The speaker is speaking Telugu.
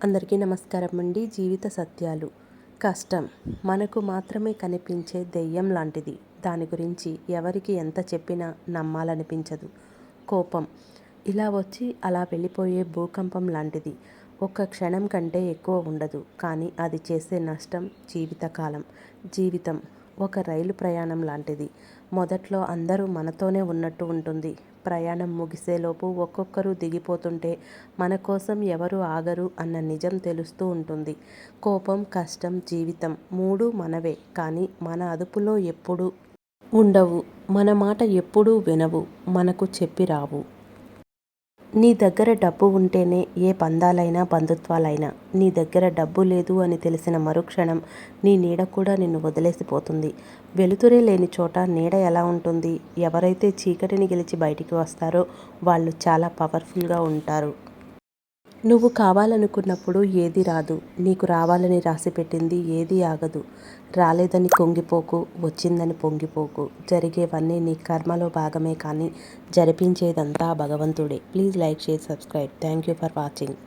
అందరికీ నమస్కారం అండి. జీవిత సత్యాలు. కష్టం మనకు మాత్రమే కనిపించే దెయ్యం లాంటిది. దాని గురించి ఎవరికి ఎంత చెప్పినా నమ్మాలనిపించదు. కోపం ఇలా వచ్చి అలా వెళ్ళిపోయే భూకంపం లాంటిది. ఒక్క క్షణం కంటే ఎక్కువ ఉండదు, కానీ అది చేసే నష్టం జీవితకాలం. జీవితం ఒక రైలు ప్రయాణం లాంటిది. మొదట్లో అందరూ మనతోనే ఉన్నట్టు ఉంటుంది. ప్రయాణం ముగిసేలోపు ఒక్కొక్కరు దిగిపోతుంటే మన కోసం ఎవరు ఆగరు అన్న నిజం తెలుస్తూ ఉంటుంది. కోపం, కష్టం, జీవితం మూడు మనవే, కానీ మన అదుపులో ఎప్పుడూ ఉండవు. మన మాట ఎప్పుడూ వినవు, మనకు చెప్పి రావు. నీ దగ్గర డబ్బు ఉంటేనే ఏ పందాలైనా బంధుత్వాలైనా. నీ దగ్గర డబ్బు లేదు అని తెలిసిన మరుక్షణం నీ నీడ కూడా నిన్ను వదిలేసిపోతుంది. వెలుతురే లేని చోట నీడ ఎలా ఉంటుంది? ఎవరైతే చీకటిని గెలిచి బయటికి వస్తారో వాళ్ళు చాలా పవర్ఫుల్గా ఉంటారు. నువ్వు కావాలనుకున్నప్పుడు ఏది రాదు. నీకు రావాలని రాసిపెట్టింది ఏదీ ఆగదు. రాలేదని కుంగిపోకు, వచ్చిందని పొంగిపోకు. జరిగేవన్నీ నీ కర్మలో భాగమే, కానీ జరిపించేదంతా భగవంతుడే. Please like, share, subscribe. Thank you for watching.